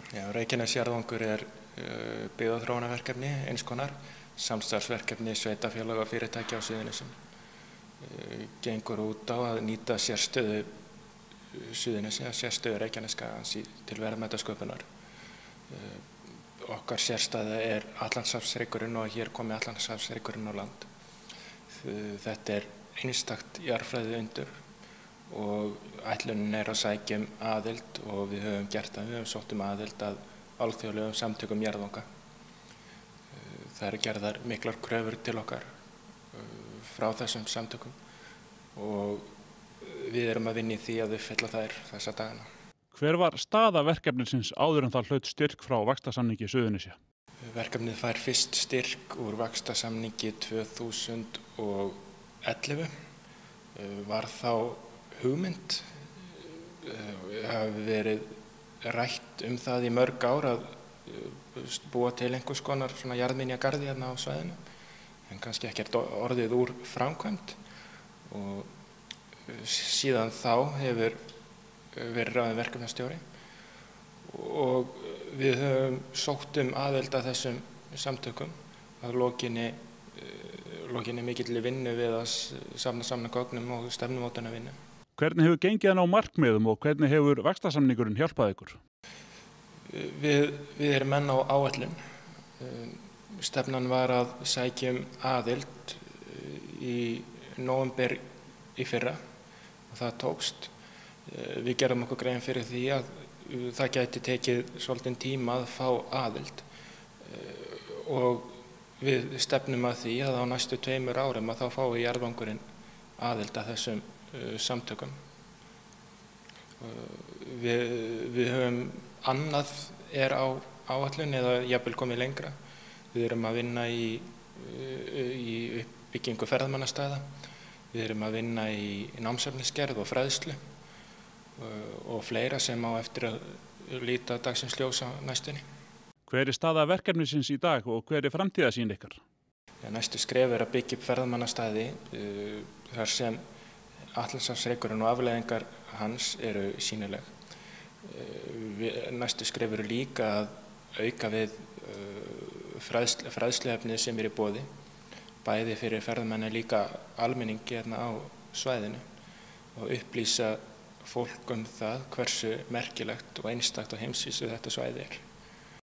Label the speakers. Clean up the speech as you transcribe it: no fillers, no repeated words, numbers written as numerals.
Speaker 1: Já, Reykjanesjarðvangur byggðaþróunarverkefni eins konar, samstarfsverkefni sveitarfélaga og fyrirtækja á Suðurnesjum. Gengur út á að nýta sérstöðu Suðurnesja, sérstöðu Reykjanesskagans til verðmætasköpunar. Okkar sérstæða Atlantshafshryggurinn og hér komi Atlantshafshryggurinn á land. Þetta einstakt jarðfræði undur og ætlunin að sækja aðild og við höfum gert það, við höfum sótt aðild að alþjóðlegum samtökum jarðvanga. Það gerðar miklar kröfur til okkar frá þessum samtökum og við erum að vinna í því að uppfylla þær þessa dagana.
Speaker 2: Hver var staða verkefnisins áður en það hlaut styrk frá vaxtarsamningi Suðurnesja?
Speaker 1: Verkefnið fær fyrst styrk úr vaxtarsamningi 2011. Var þá hugmynd, hafi verið rætt það í mörg ár að búa til einhvers konar svona jarðminjagarði hérna á svæðinu, en kannski ekkert orðið úr framkvæmd og síðan þá hefur verið ráðinn verkefnastjóri og við höfum sótt aðild að þessum samtökum að lokinni mikilli vinnu við að safna gögnum og stefnumótunarvinnu.
Speaker 2: Hvernig hefur gengið að ná markmiðum og hvernig hefur vaxtarsamningurinn hjálpað ykkur?
Speaker 1: Við erum enn á áætlun. Stefnan var að sækja aðild í nóvember í fyrra og það tókst. Við gerðum okkur grein fyrir því að það gæti tekið svolítinn tíma að fá aðild og við stefnum að því að á næstu 2 árum að þá fái jarðvangurinn aðild að þessum samtökum. Við höfum annað á áætlun eða jafnvel komið lengra. Við erum að vinna í uppbyggingu ferðamannastaða, við erum að vinna í námsefnisgerð og fræðslu og fleira sem á eftir að líta dagsins ljós á næstunni.
Speaker 2: Hver staða verkefnisins í dag og hver framtíðarsýn ykkar?
Speaker 1: Næstu skref að byggja upp ferðamannastaði þar sem Atlantshafshryggurinn og afleiðingar hans eru sýnileg. Næstu skref líka að auka við fræðsluefnið sem í boði, bæði fyrir ferðamenn en líka almenningi hérna á svæðinu og upplýsa fólk það hversu merkilegt og einstakt á heimsvísu þetta svæði